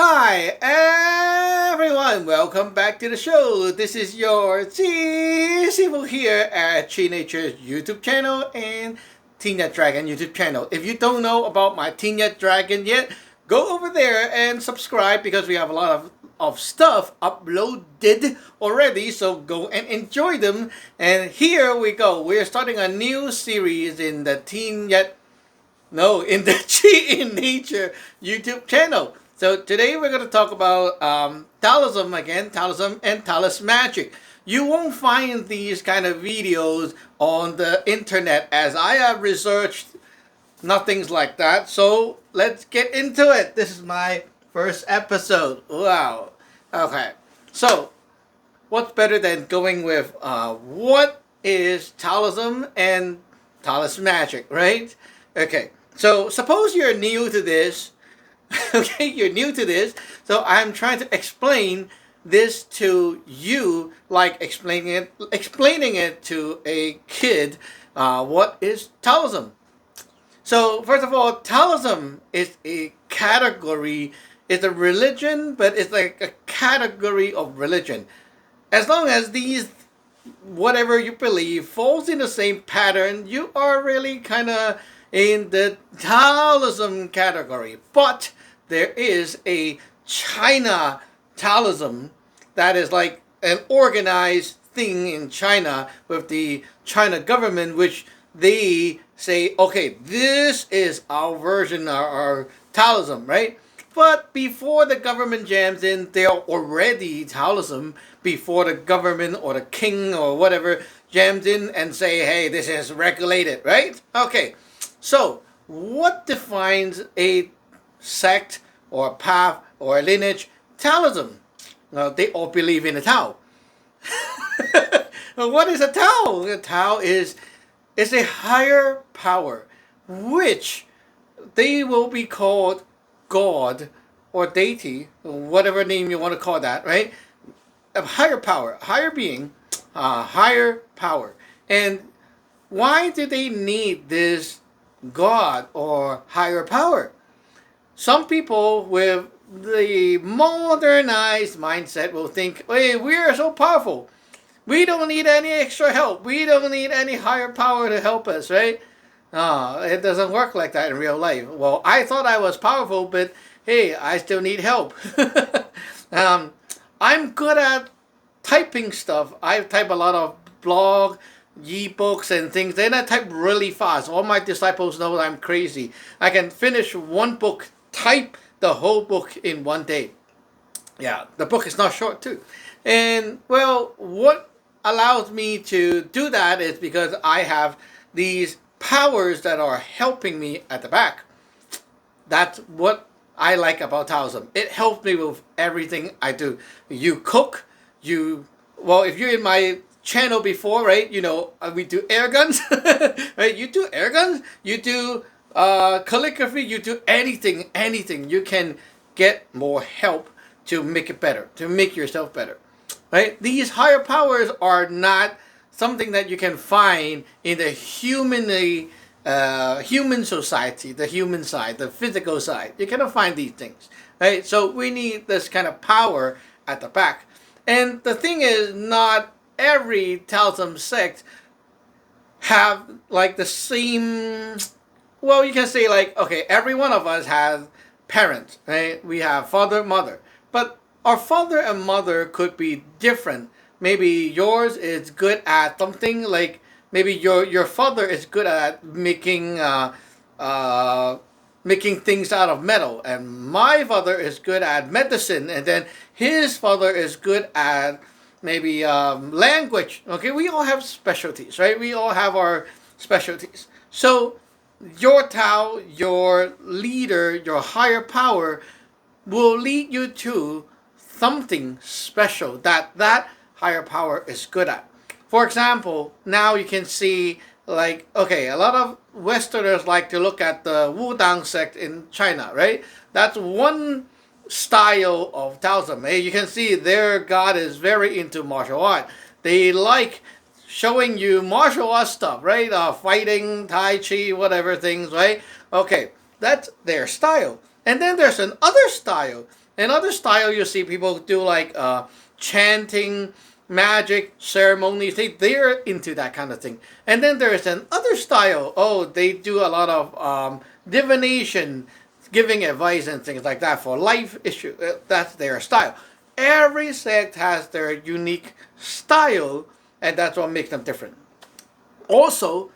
Hi everyone, welcome back to the show. This is your Jee Sifu here at Chi Nature's YouTube channel and Teen Yet Dragon YouTube channel. If you don't know about my Teen Yet Dragon yet, go over there and subscribe because we have a lot of stuff uploaded already, so go and enjoy them. And here we go. We're starting a new series in the in the Chi in Nature YouTube channel. So today we're going to talk about Taoism again, Taoism and Taoist magic. You won't find these kind of videos on the internet as I have researched nothing's like that. So let's get into it. This is my first episode. Wow. Okay. So what's better than going with what is Taoism and Taoist magic, right? Okay. So suppose you're new to this. Okay, you're new to this, so I'm trying to explain this to you, like explaining it to a kid. What is Taoism? So first of all, Taoism is a category. It's a religion, but it's like a category of religion. As long as these whatever you believe falls in the same pattern, you are really kind of in the Taoism category. But there is a China Taoism that is like an organized thing in China with the China government, which they say, okay, this is our version of our Taoism, right? But before the government jams in, they are already Taoism before the government or the king or whatever jams in and say, hey, this is regulated, right? Okay, so what defines a sect or a path or a lineage? Taoism. They all believe in a Tao. What is a Tao? A Tao is a higher power, which they will be called God or deity, whatever name you want to call that, right? A higher power, higher being, higher power. And why do they need this God or higher power? Some people with the modernized mindset will think, hey, we are so powerful. We don't need any extra help. We don't need any higher power to help us, right? It doesn't work like that in real life. Well, I thought I was powerful, but hey, I still need help. I'm good at typing stuff. I type a lot of blog, e-books and things, and I type really fast. All my disciples know I'm crazy. I can finish one book, type the whole book in one day. Yeah, the book is not short too. And well, what allows me to do that is because I have these powers that are helping me at the back. That's what I like about Taoism. It helps me with everything I do. You cook, if you're in my channel before, right? You know, we do air guns, right? You do air guns, you do calligraphy, you do anything. You can get more help to make it better, to make yourself better, right? These higher powers are not something that you can find in the human society, the human side, the physical side. You cannot find these things, right? So we need this kind of power at the back. And the thing is, not every Taoism sect have like the same, well, you can say like, okay, every one of us has parents, right? We have father, mother, but our father and mother could be different. Maybe yours is good at something, like maybe your father is good at making things out of metal, and my father is good at medicine, and then his father is good at maybe language. Okay, we all have specialties, right? We all have our specialties. So your Tao, your leader, your higher power will lead you to something special that higher power is good at. For example, now you can see, like, okay, a lot of Westerners like to look at the Wudang sect in China, right? That's one style of Taoism. You can see their God is very into martial art. They like showing you martial art stuff, right? Fighting, Tai Chi, whatever things, right? Okay, that's their style. And then there's another style. Another style you see people do like chanting, magic, ceremonies. They're into that kind of thing. And then there's another style. Oh, they do a lot of divination, giving advice and things like that for life issue. That's their style. Every sect has their unique style, and that's what makes them different. Also,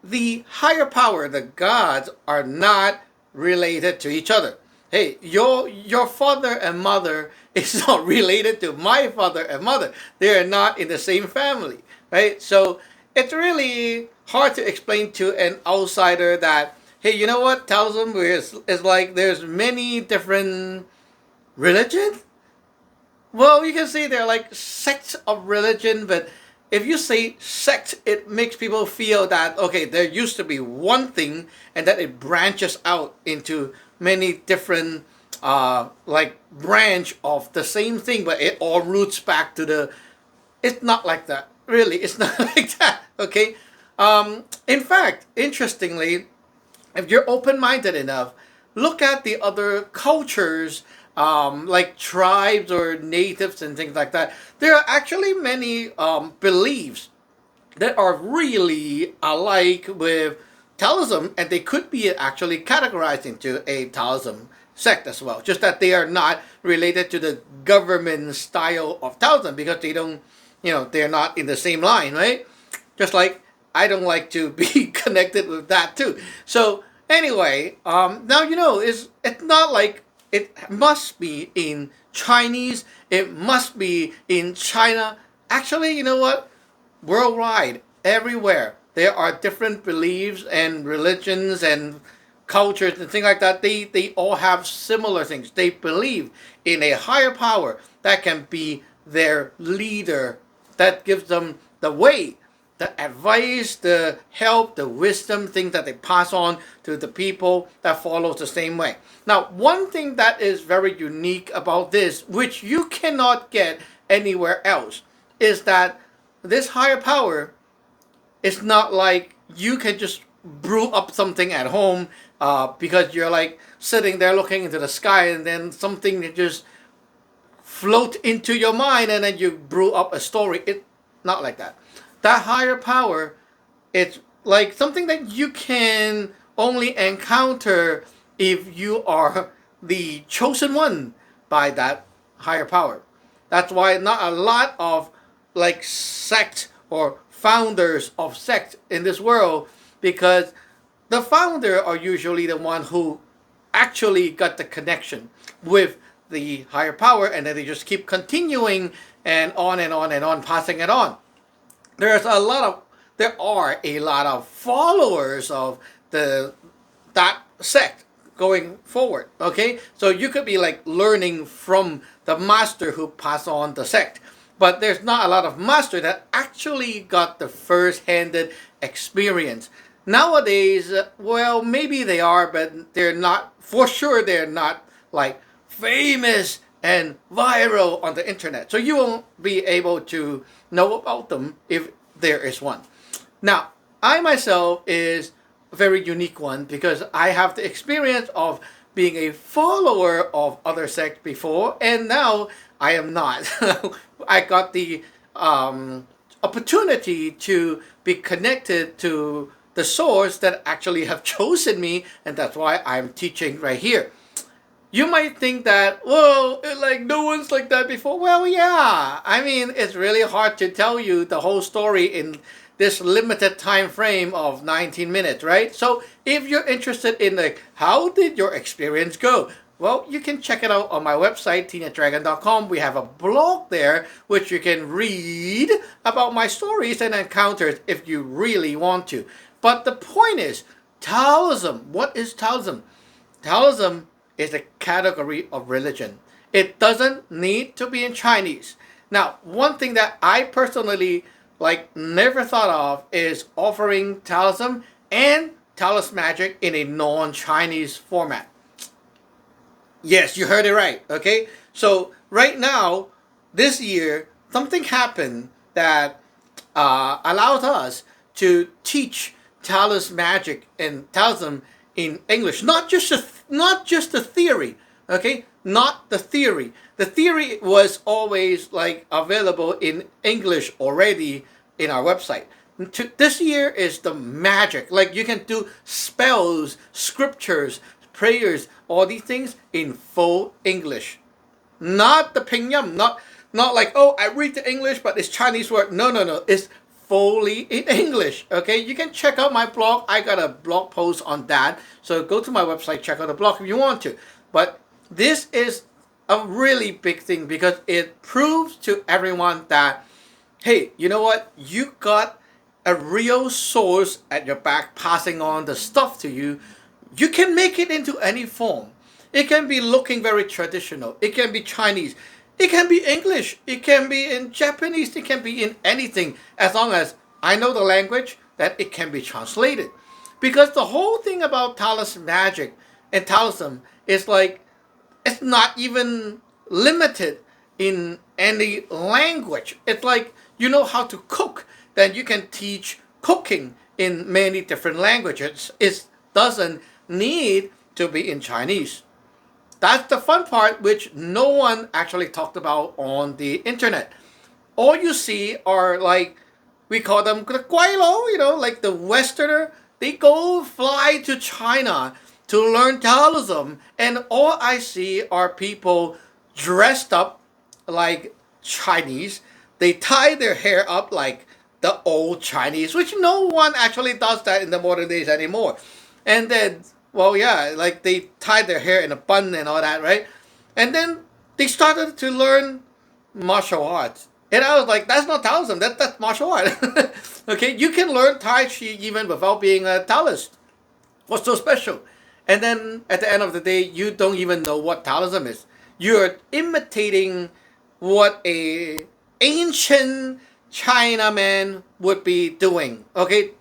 the higher power, the gods, are not related to each other. Hey, your father and mother is not related to my father and mother. They are not in the same family, right? So it's really hard to explain to an outsider that, hey, you know what? Taoism is like there's many different religions. Well, you can see they're like sects of religion, but if you say sect, it makes people feel that, okay, there used to be one thing and that it branches out into many different like branch of the same thing, but it all roots back to the. It's not like that, really. It's not like that. Okay. In fact, interestingly, if you're open-minded enough, look at the other cultures, like tribes or natives and things like that. There are actually many beliefs that are really alike with Taoism, and they could be actually categorized into a Taoism sect as well. Just that they are not related to the government style of Taoism because they don't, they're not in the same line, right? Just like I don't like to be connected with that too. So anyway, now it's not like it must be in Chinese. It must be in China. Actually, you know what? Worldwide, everywhere, there are different beliefs and religions and cultures and things like that. They all have similar things. They believe in a higher power that can be their leader, that gives them the way, the advice, the help, the wisdom, things that they pass on to the people that follows the same way. Now, one thing that is very unique about this, which you cannot get anywhere else, is that this higher power is not like you can just brew up something at home because you're like sitting there looking into the sky and then something that just float into your mind and then you brew up a story. It's not like that. That higher power, it's like something that you can only encounter if you are the chosen one by that higher power. That's why not a lot of like sects or founders of sects in this world, because the founder are usually the one who actually got the connection with the higher power, and then they just keep continuing and on and on and on, passing it on. There are a lot of followers of that sect going forward. Okay, so you could be like learning from the master who passed on the sect, but there's not a lot of master that actually got the first-handed experience. Nowadays, well, maybe they are, but they're not, for sure they're not like famous and viral on the internet. So you won't be able to know about them if there is one. Now, I myself is a very unique one because I have the experience of being a follower of other sects before, and now I am not. I got the opportunity to be connected to the source that actually have chosen me, and that's why I'm teaching right here. You might think that, well, like no one's like that before. Well, yeah. I mean, it's really hard to tell you the whole story in this limited time frame of 19 minutes, right? So if you're interested in like, how did your experience go? Well, you can check it out on my website, teenagedragon.com. We have a blog there which you can read about my stories and encounters if you really want to. But the point is, Taoism. What is Taoism? Taoism is a category of religion. It doesn't need to be in Chinese. Now, one thing that I personally never thought of is offering Taoism and Taoist magic in a non-Chinese format. Yes, you heard it right. Okay, so right now, this year, something happened that allows us to teach Taoist magic and Taoism in English. Not just the theory, Okay, not the theory. The theory was always like available in English already in our website. This year is the magic. Like you can do spells, scriptures, prayers, all these things in full English. Not the pinyin, not like, oh, I read the English but it's Chinese word. No, no, no. It's fully in English. Okay, you can check out my blog. I got a blog post on that. So go to my website, check out the blog if you want to. But this is a really big thing because it proves to everyone that, hey, you know what? You got a real source at your back passing on the stuff to you. You can make it into any form. It can be looking very traditional. It can be Chinese. It can be English. It can be in Japanese. It can be in anything as long as I know the language that it can be translated. Because the whole thing about Taoist magic and Taoism is like it's not even limited in any language. It's like you know how to cook, then you can teach cooking in many different languages. It doesn't need to be in Chinese. That's the fun part, which no one actually talked about on the internet. All you see are like, we call them the guaylo, like the Westerner. They go fly to China to learn Taoism, and all I see are people dressed up like Chinese. They tie their hair up like the old Chinese, which no one actually does that in the modern days anymore. And then, well, yeah, like they tied their hair in a bun and all that, right? And then they started to learn martial arts. And I was like, that's not Taoism, that's martial art. Okay, you can learn Tai Chi even without being a Taoist. What's so special? And then at the end of the day, you don't even know what Taoism is. You're imitating what a ancient Chinaman would be doing. Okay,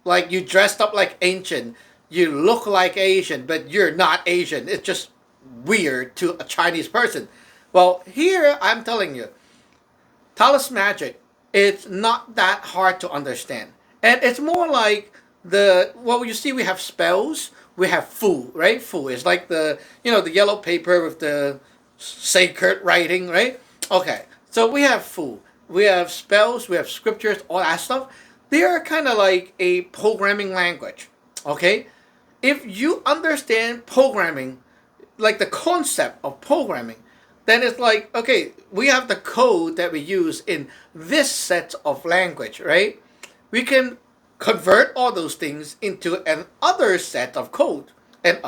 like you dressed up like ancient, you look like Asian, but you're not Asian. It's just weird to a Chinese person. Well, here I'm telling you, Taoist magic, it's not that hard to understand. And it's more like well, you see we have spells, we have fu, right? Fu is like the yellow paper with the sacred writing, right? Okay, so we have fu, we have spells, we have scriptures, all that stuff. They are kind of like a programming language, okay? If you understand programming, like the concept of programming, then it's like, okay, we have the code that we use in this set of language, right? We can convert all those things into another set of code and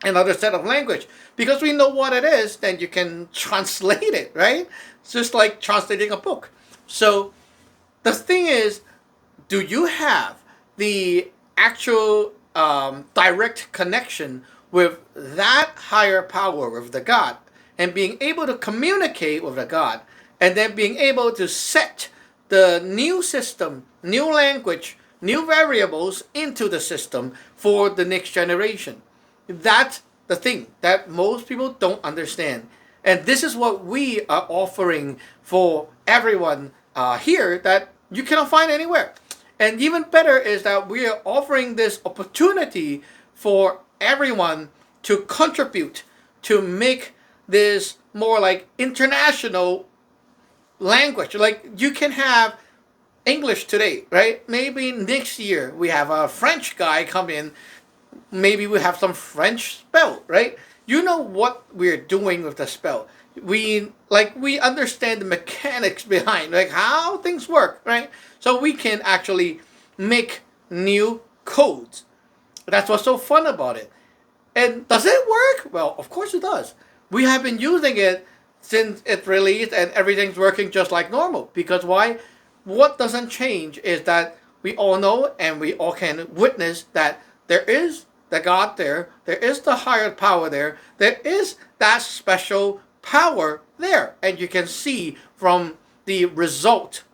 another set of language. Because we know what it is, then you can translate it, right? It's just like translating a book. So the thing is, do you have the actual direct connection with that higher power, with the God, and being able to communicate with the God, and then being able to set the new system, new language, new variables into the system for the next generation? That's the thing that most people don't understand. And this is what we are offering for everyone here that you cannot find anywhere. And even better is that we are offering this opportunity for everyone to contribute to make this more like international language. Like you can have English today, right? Maybe next year we have a French guy come in. Maybe we have some French spell, right? You know what we're doing with the spell. We understand the mechanics behind like how things work, right? So we can actually make new codes. That's what's so fun about it. And does it work? Well, of course it does. We have been using it since it released and everything's working just like normal. Because why? What doesn't change is that we all know and we all can witness that there is the God there is the higher power there is that special power there. And you can see from the result.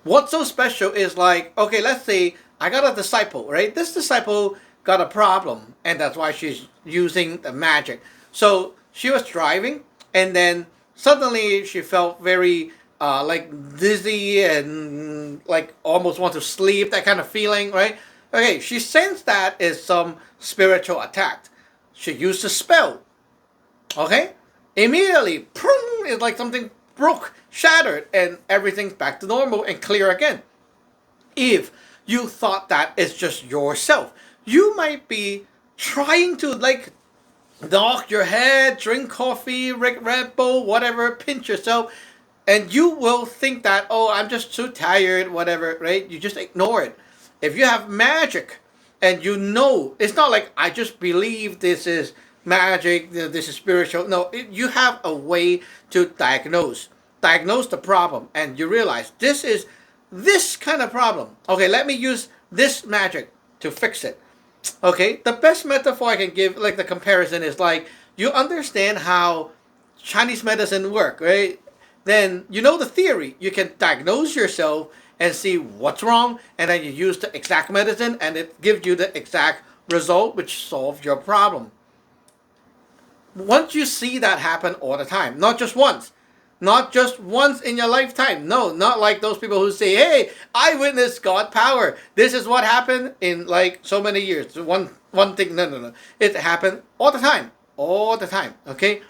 What's so special is like, okay, let's say I got a disciple, right? This disciple got a problem, and that's why she's using the magic. So she was driving, and then suddenly she felt very like dizzy and like almost want to sleep, that kind of feeling, right? Okay, she sensed that is some spiritual attack. She used a spell. Okay? Immediately, prung, it's like something broke, shattered, and everything's back to normal and clear again. If you thought that it's just yourself, you might be trying to like knock your head, drink coffee, Red Bull, whatever, pinch yourself, and you will think that, oh, I'm just too tired, whatever, right? You just ignore it. If you have magic and you know, it's not like I just believe this is magic, this is spiritual. No, you have a way to diagnose the problem, and you realize this is this kind of problem. Okay, let me use this magic to fix it. Okay, the best metaphor I can give, like the comparison, is like you understand how Chinese medicine work, right? Then you know the theory. You can diagnose yourself and see what's wrong, and then you use the exact medicine, and it gives you the exact result, which solves your problem. Once you see that happen all the time, not just once in your lifetime. No, not like those people who say, "Hey, I witnessed God power. This is what happened in like so many years." One thing. No, no, no. It happened all the time, all the time. Okay,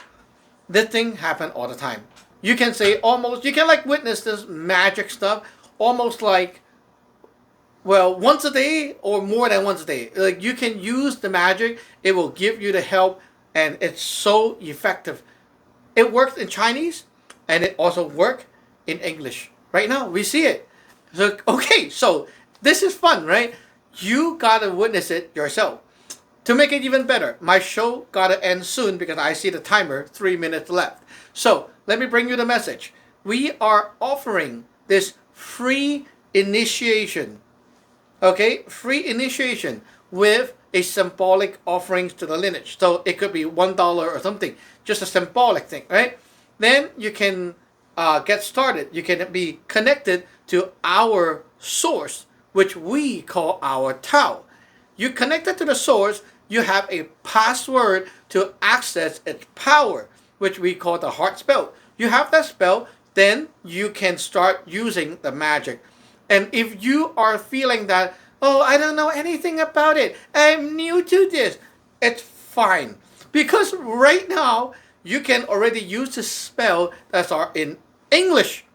this thing happened all the time. You can say almost. You can like witness this magic stuff almost like, well, once a day or more than once a day. Like you can use the magic. It will give you the help, and it's so effective. It works in Chinese, and it also works in English. Right now, we see it. So okay, so this is fun, right? You gotta witness it yourself. To make it even better, my show gotta end soon because I see the timer, 3 minutes left. So let me bring you the message. We are offering this free initiation. Okay, free initiation with a symbolic offerings to the lineage. So it could be $1 or something, just a symbolic thing, right? Then you can get started. You can be connected to our source, which we call our Tao. You connected to the source, you have a password to access its power, which we call the heart spell. You have that spell, then you can start using the magic. And if you are feeling that, oh, I don't know anything about it, I'm new to this, it's fine. Because right now, you can already use the spell that are in English.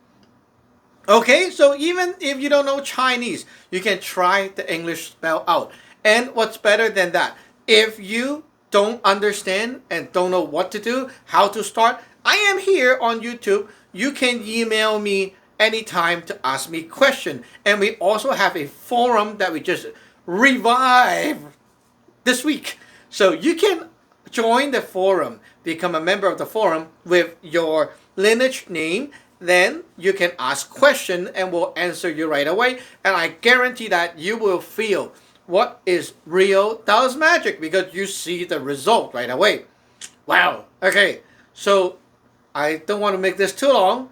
Okay, so even if you don't know Chinese, you can try the English spell out. And what's better than that? If you don't understand and don't know what to do, how to start, I am here on YouTube. You can email me anytime to ask me question. And we also have a forum that we just revived this week. So you can join the forum, become a member of the forum with your lineage name. Then you can ask question and we'll answer you right away. And I guarantee that you will feel what is real Taoist magic because you see the result right away. Wow. Okay. So I don't want to make this too long.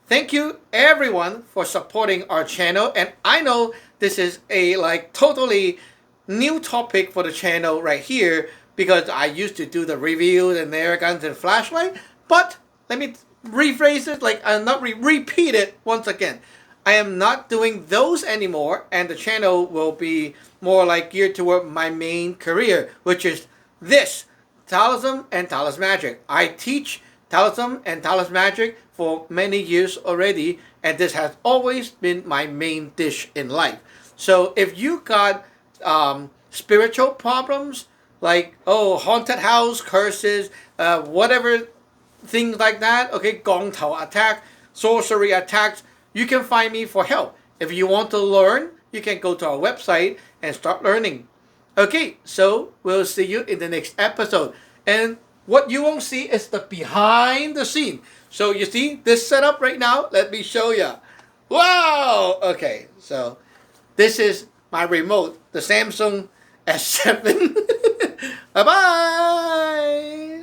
Thank you everyone for supporting our channel. And I know this is a like totally new topic for the channel right here because I used to do the reviews and the air guns and flashlight. But let me rephrase it, like I'll not repeat it once again. I am not doing those anymore, and the channel will be more like geared toward my main career, which is this, Taoism and Taoist magic. I teach Taoism and Taoist magic for many years already, and this has always been my main dish in life. So if you got spiritual problems, like, oh, haunted house, curses, whatever, things like that, okay, gong tao attack, sorcery attacks, you can find me for help. If you want to learn, you can go to our website and start learning. Okay, so we'll see you in the next episode. And what you won't see is the behind the scene. So you see this setup right now? Let me show you. Wow! Okay, so this is my remote, the Samsung S7. Bye-bye!